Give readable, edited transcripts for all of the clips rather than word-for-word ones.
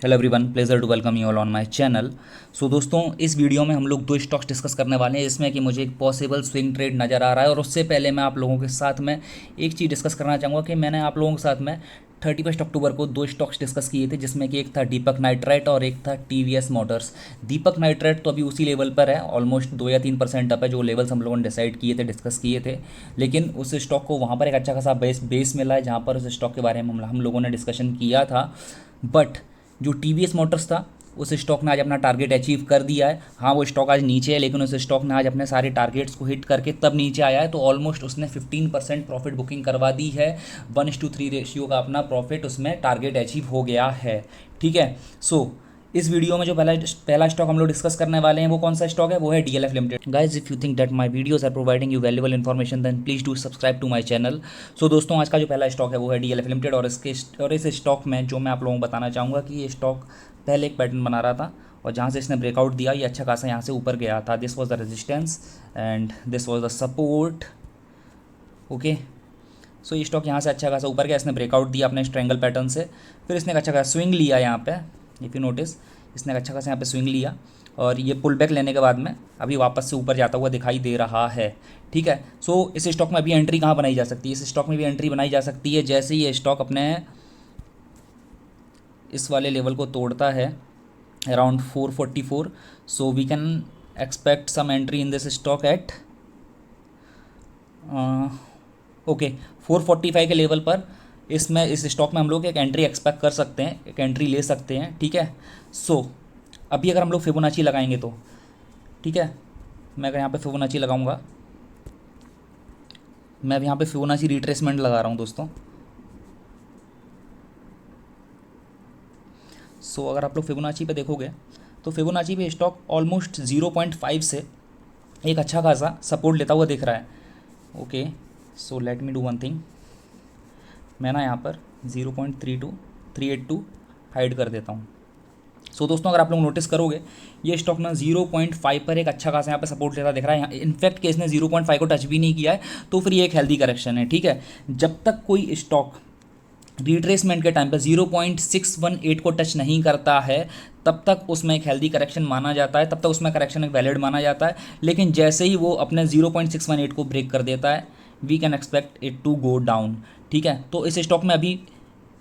Hello everyone, pleasure to welcome you all on my channel. So दोस्तों, इस video में हम लोग दो स्टॉक्स डिस्कस करने वाले हैं जिसमें कि मुझे एक पॉसिबल स्विंग ट्रेड नज़र आ रहा है। और उससे पहले मैं आप लोगों के साथ में एक चीज़ डिस्कस करना चाहूँगा कि मैंने आप लोगों के साथ में 31 अक्टूबर को दो स्टॉक्स डिस्कस किए थे, जिसमें कि एक था दीपक नाइट्राइट और एक था टीवीएस मोटर्स। दीपक नाइट्राइट तो अभी उसी लेवल पर है, ऑलमोस्ट 2 या 3% अप है, जो लेवल्स हम लोगों ने डिसाइड किए थे, डिस्कस किए थे। लेकिन उस स्टॉक को वहाँ पर एक अच्छा खासा बेस मिला है, जहाँ पर उस स्टॉक के बारे में हम लोगों ने डिस्कशन किया था। बट जो टीवीएस मोटर्स था, उस स्टॉक ने आज अपना टारगेट अचीव कर दिया है। हाँ, वो स्टॉक आज नीचे है, लेकिन उस स्टॉक ने आज अपने सारे टारगेट्स को हिट करके तब नीचे आया है, तो ऑलमोस्ट उसने 15% प्रॉफिट बुकिंग करवा दी है। 1:3 रेशियो का अपना प्रॉफिट उसमें टारगेट अचीव हो गया है। ठीक है। सो इस वीडियो में जो पहला स्टॉक हम लोग डिस्कस करने वाले हैं, वो कौन सा स्टॉक है? वो है DLF limited. Guys, if you think that my videos are providing you valuable information, then please do subscribe to my channel. So दोस्तों, आज का जो पहला स्टॉक है वो है डीएलएफ लिमिटेड। और इस स्टॉक में जो मैं आप लोगों को बताना चाहूँगा कि ये स्टॉक पहले एक पैटर्न बना रहा था, और जहाँ से इसने ब्रेकआउट दिया, ये अच्छा खासा यहाँ से ऊपर गया था। This was the resistance and this was the support. Okay. So ये स्टॉक यहाँ से अच्छा खासा ऊपर गया, इसने ब्रेकआउट दिया अपने स्ट्रेंगल पैटर्न से। फिर इसने एक अच्छा खासा स्विंग लिया यहाँ पे, इफ़ यू नोटिस, इसने एक अच्छा खासा यहाँ पे स्विंग लिया, और ये पुल बैक लेने के बाद में अभी वापस से ऊपर जाता हुआ दिखाई दे रहा है। ठीक है। सो इस स्टॉक में अभी एंट्री कहाँ बनाई जा सकती है? इस स्टॉक में भी एंट्री बनाई जा सकती है जैसे ही ये स्टॉक अपने इस वाले लेवल को तोड़ता है, around 444। So we can expect some entry in this stock at okay 445 के लेवल पर। इस स्टॉक में हम लोग एक एंट्री एक्सपेक्ट कर सकते हैं, एक एंट्री ले सकते हैं। ठीक है। सो अभी अगर हम लोग फिबोनाची लगाएंगे तो, ठीक है, मैं अगर यहाँ पे फिबोनाची लगाऊंगा, मैं अब यहाँ पे फिबोनाची रिट्रेसमेंट लगा रहा हूँ दोस्तों। सो अगर आप लोग फिबोनाची पे देखोगे तो फिबोनाची पे स्टॉक ऑलमोस्ट 0.5 से एक अच्छा खासा सपोर्ट लेता हुआ दिख रहा है। Okay. So let me do one thing, मैं ना यहाँ पर 0.32382 हाइड कर देता हूँ। सो दोस्तों, अगर आप लोग नोटिस करोगे, ये स्टॉक ना 0.5 पर एक अच्छा खासा यहाँ पे सपोर्ट लेता दिख रहा है। यहाँ इनफैक्ट केस ने 0.5 को टच भी नहीं किया है, तो फिर ये एक हेल्दी करेक्शन है। ठीक है। जब तक कोई स्टॉक रिट्रेसमेंट के टाइम पर 0.618 को टच नहीं करता है, तब तक उसमें एक हेल्दी करेक्शन माना जाता है, तब तक उसमें करेक्शन एक वैलिड माना जाता है। लेकिन जैसे ही वो अपने 0.618 को ब्रेक कर देता है, we can expect it to go down. ठीक है। तो इस स्टॉक में अभी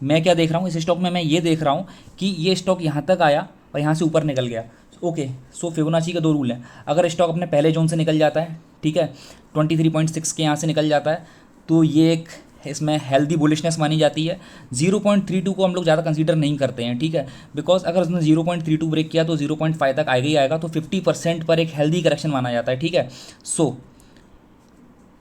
मैं क्या देख रहा हूँ? इस स्टॉक में मैं ये देख रहा हूँ कि ये स्टॉक यहाँ तक आया और यहाँ से ऊपर निकल गया। ओके। सो फिबोनाची के दो रूल हैं। अगर स्टॉक अपने पहले जोन से निकल जाता है, ठीक है, 23.6 के यहाँ से निकल जाता है, तो ये एक इसमें हेल्दी बुलिशनेस मानी जाती है। 0.32 को हम लोग ज़्यादा कंसीडर नहीं करते हैं। ठीक है। बिकॉज अगर उसने 0.32 ब्रेक किया तो 0.5 तक आएगा ही आएगा, तो 50% पर एक हेल्दी करेक्शन माना जाता है। ठीक है। सो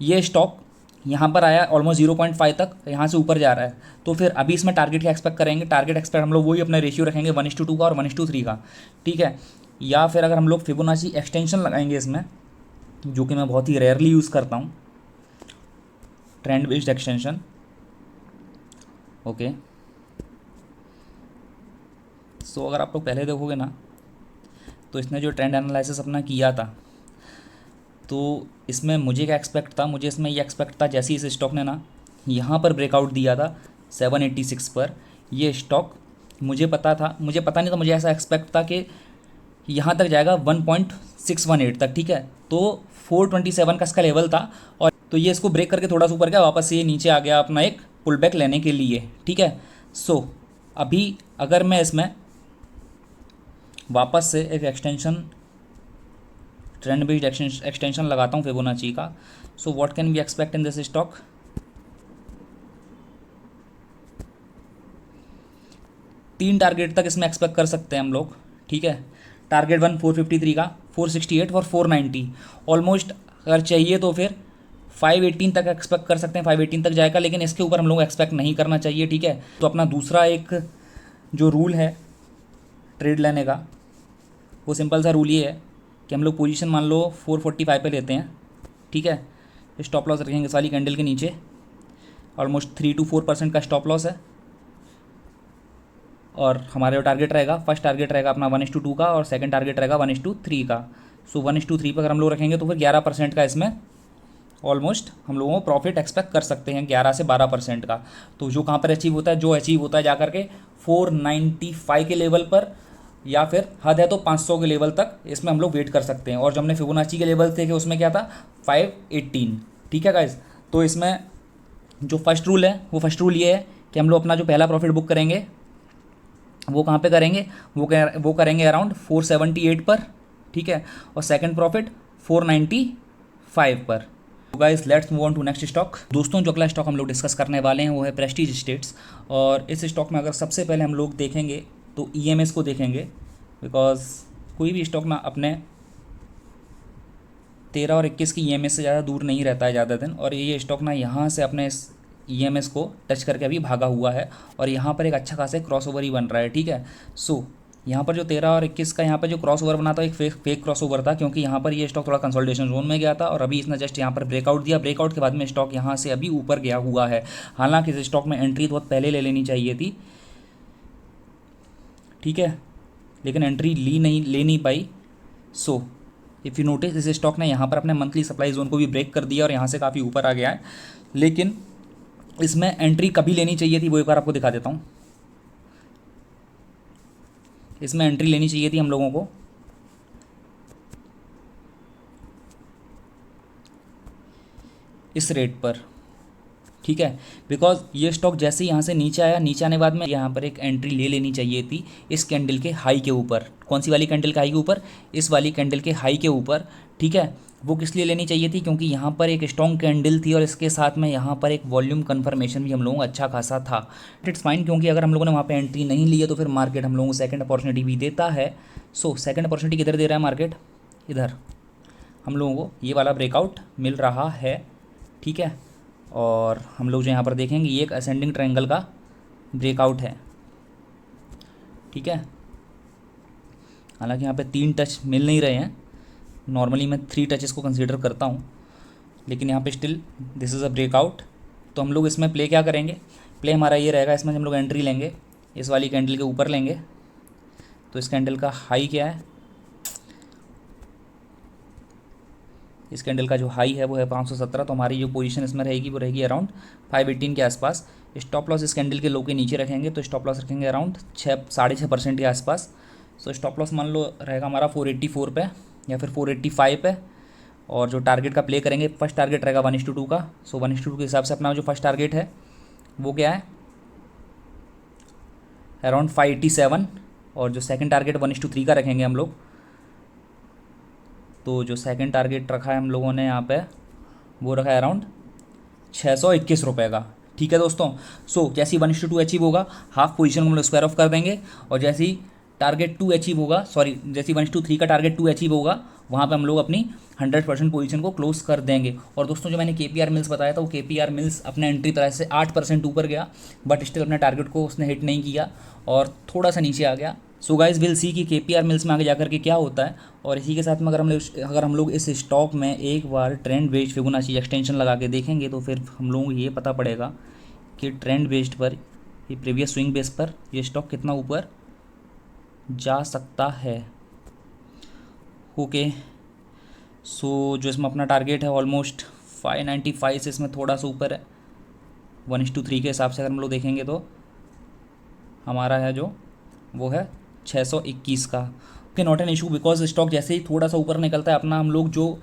ये स्टॉक यहाँ पर आया ऑलमोस्ट 0.5 तक, यहाँ से ऊपर जा रहा है, तो फिर अभी इसमें टारगेट क्या एक्सपेक्ट करेंगे? टारगेट एक्सपेक्ट हम लोग वही अपना रेशियो रखेंगे 1:2 का और 1:3 का। ठीक है। या फिर अगर हम लोग फिबोनाची एक्सटेंशन लगाएंगे इसमें, जो कि मैं बहुत ही रेयरली यूज़ करता हूँ, ट्रेंड बेस्ड एक्सटेंशन। ओके। सो अगर आप लोग पहले देखोगे ना, तो इसने जो ट्रेंड एनालिसिस अपना किया था, तो इसमें मुझे क्या एक्सपेक्ट था? मुझे इसमें ये एक्सपेक्ट था, जैसे इस स्टॉक ने ना यहाँ पर ब्रेकआउट दिया था 786 पर, ये स्टॉक मुझे पता था, मुझे पता नहीं था, मुझे ऐसा एक्सपेक्ट था कि यहाँ तक जाएगा 1.618 तक। ठीक है। तो 427 का इसका लेवल था, और तो ये इसको ब्रेक करके थोड़ा सा ऊपर गया, वापस से ये नीचे आ गया अपना एक पुल बैक लेने के लिए। ठीक है। सो अभी अगर मैं इसमें वापस से एक एक्सटेंशन, ट्रेंड बेस्ड एक्सटेंशन लगाता हूँ फिबोनाची का, so what can we expect in this stock? तीन टारगेट तक इसमें एक्सपेक्ट कर सकते हैं हम लोग। ठीक है। टारगेट 1 453 का, 468 और 490 ऑलमोस्ट अगर चाहिए तो फिर 518 तक एक्सपेक्ट कर सकते हैं, 518 तक जाएगा, लेकिन इसके ऊपर हम लोग एक्सपेक्ट नहीं करना चाहिए। ठीक है। तो अपना दूसरा एक जो रूल है ट्रेड लेने का, वो सिंपल सा रूल ये है कि हम लोग पोजीशन मान लो 445 पे लेते हैं। ठीक है। स्टॉप लॉस रखेंगे इस वाली कैंडल के नीचे, ऑलमोस्ट 3 to 4% का स्टॉप लॉस है, और हमारे जो टारगेट रहेगा, फर्स्ट टारगेट रहेगा अपना 1:2 का, और सेकंड टारगेट रहेगा 1:3 का। सो 1:3 पर अगर हम लोग रखेंगे तो फिर 11% का इसमें ऑलमोस्ट हम लोगों को प्रॉफिट एक्सपेक्ट कर सकते हैं 11 से 12% का। तो जो कहाँ पर अचीव होता है, जो अचीव होता है जा करके 495 के लेवल पर, या फिर हद है तो 500 के लेवल तक इसमें हम लोग वेट कर सकते हैं। और जो हमने फिबोनाची के लेवल देखे उसमें क्या था 518। ठीक है गाइज, तो इसमें जो फर्स्ट रूल है वो फर्स्ट रूल ये है कि हम लोग अपना जो पहला प्रॉफिट बुक करेंगे वो कहाँ पे करेंगे, वो करेंगे अराउंड 478 पर। ठीक है, और सेकंड प्रॉफिट 495 पर। तो guys let's move on to next stock. दोस्तों जो अगला स्टॉक हम लोग डिस्कस करने वाले हैं वो है प्रेस्टीज एस्टेट्स। और इस स्टॉक में अगर सबसे पहले हम लोग देखेंगे तो ईएमएस को देखेंगे, बिकॉज कोई भी स्टॉक ना अपने 13 और 21 की ईएमएस से ज़्यादा दूर नहीं रहता है ज़्यादा दिन। और ये स्टॉक ना यहाँ से अपने इस ईएमएस को टच करके अभी भागा हुआ है और यहाँ पर एक अच्छा खासा क्रॉसओवर ही बन रहा है। ठीक है, सो यहाँ पर जो 13 और 21 का यहाँ पर जो क्रॉसओवर बना था एक फेक क्रॉसओवर था, क्योंकि यहाँ पर ये स्टॉक थोड़ा कंसोलिडेशन जोन में गया था और अभी इसने जस्ट यहाँ पर ब्रेकआउट दिया। ब्रेकआउट के बाद में स्टॉक यहाँ से अभी ऊपर गया हुआ है। हालांकि इस स्टॉक में एंट्री बहुत पहले ले लेनी चाहिए थी, ठीक है, लेकिन एंट्री ले नहीं पाई। सो इफ़ यू नोटिस इस स्टॉक ने यहाँ पर अपने मंथली सप्लाई जोन को भी ब्रेक कर दिया और यहाँ से काफ़ी ऊपर आ गया है। लेकिन इसमें एंट्री कभी लेनी चाहिए थी वो एक बार आपको दिखा देता हूँ। इसमें एंट्री लेनी चाहिए थी हम लोगों को इस रेट पर। ठीक है, बिकॉज ये स्टॉक जैसे यहाँ से नीचे आया, नीचे आने बाद में यहाँ पर एक एंट्री ले लेनी चाहिए थी इस कैंडल के हाई के ऊपर। कौन सी वाली कैंडल के हाई के ऊपर? इस वाली कैंडल के हाई के ऊपर। ठीक है, वो किस लिए लेनी चाहिए थी? क्योंकि यहाँ पर एक स्ट्रॉन्ग कैंडल थी और इसके साथ में यहाँ पर एक वॉल्यूम कन्फर्मेशन भी हम लोगों को अच्छा खासा था। इट्स फाइन, क्योंकि अगर हम लोगों ने वहाँ पे एंट्री नहीं ली है तो फिर मार्केट हम लोगों को सेकंड अपॉर्चुनिटी भी देता है। सो सेकंड अपॉर्चुनिटी किधर दे रहा है मार्केट? इधर हम लोगों को ये वाला ब्रेकआउट मिल रहा है। ठीक है, और हम लोग जो यहाँ पर देखेंगे ये एक असेंडिंग ट्रायंगल का ब्रेकआउट है। ठीक है, हालांकि यहाँ पे 3 टच मिल नहीं रहे हैं, नॉर्मली मैं 3 टचेस को कंसीडर करता हूँ, लेकिन यहाँ पे still this is a breakout. तो हम लोग इसमें प्ले क्या करेंगे? प्ले हमारा ये रहेगा, इसमें हम लोग एंट्री लेंगे इस वाली कैंडल के ऊपर लेंगे। तो इस कैंडल का हाई क्या है? इस कैंडल का जो हाई है वो है 517। तो हमारी जो पोजीशन इसमें रहेगी वो रहेगी अराउंड 518 के आसपास। स्टॉप लॉस इस कैंडल के लो के नीचे रखेंगे, तो स्टॉप लॉस रखेंगे अराउंड 6.5% के आसपास। सो स्टॉप लॉस मान लो रहेगा हमारा 484 पे या फिर 485 पे। और जो टारगेट का प्ले करेंगे, फर्स्ट टारगेट रहेगा 1:2 का। सो 1:2 के हिसाब से अपना जो फर्स्ट टारगेट है वो क्या है? अराउंड 587। और जो सेकंड टारगेट 1:3 का रखेंगे हम लोग। तो जो सेकंड टारगेट रखा है हम लोगों ने यहाँ पे वो रखा है अराउंड 621 रुपये का। ठीक है दोस्तों, सो जैसे ही 1:2 अचीव होगा हाफ पोजीशन को हम लोग स्क्वायर ऑफ कर देंगे, और जैसे ही टारगेट 2 अचीव होगा, सॉरी जैसे 1:3 का टारगेट 2 अचीव होगा वहाँ पे हम लोग अपनी 100% पोजीशन को क्लोज कर देंगे। और दोस्तों जो मैंने KPR मिल्स बताया था वो KPR मिल्स अपने एंट्री प्राइस से 8% ऊपर गया, बट स्टिल अपने टारगेट को उसने हिट नहीं किया और थोड़ा सा नीचे आ गया। सो गाइस विल सी कि KPR मिल्स में आगे जाकर के क्या होता है। और इसी के साथ में अगर हम लोग इस स्टॉक में एक बार ट्रेंड बेस्ड फिबोनाची एक्सटेंशन लगा के देखेंगे तो फिर हम लोगों को ये पता पड़ेगा कि ट्रेंड बेस्ड पर, ये प्रीवियस स्विंग बेस पर ये स्टॉक कितना ऊपर जा सकता है। ओके, सो जो इसमें अपना टारगेट है ऑलमोस्ट 595 से इसमें थोड़ा सा ऊपर है। 1:3 के हिसाब से अगर हम लोग देखेंगे तो हमारा है जो वो है 621 का। Okay, not an issue, because stock जैसे ही थोड़ा सा ऊपर निकलता है अपना हम लोग जो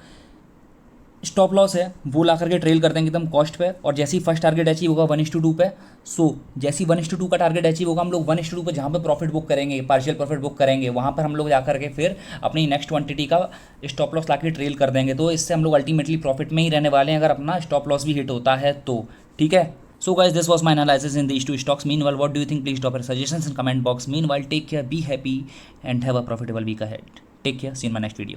स्टॉप लॉस है वो ला करके ट्रेल कर देंगे एकदम कॉस्ट पे। और जैसे ही फर्स्ट टारगेट अचीव होगा 1:2 पे, सो जैसे ही 1:2 का टारगेट अचीव होगा हम लोग 1:2 पे जहाँ पे प्रॉफिट बुक करेंगे, पार्शियल प्रॉफिट बुक करेंगे, वहाँ पर हम लोग जा करके फिर अपनी नेक्स्ट क्वांटिटी का स्टॉप लॉस ला के ट्रेल कर देंगे। तो इससे हम लोग अल्टीमेटली प्रॉफिट में ही रहने वाले हैं अगर अपना स्टॉप लॉस भी हिट होता है तो। ठीक है, so guys this was my analysis in these 2 stocks. Meanwhile what do you think? Please drop your suggestions in comment box. Meanwhile take care, be happy and have a profitable week ahead. Take care, see you in my next video.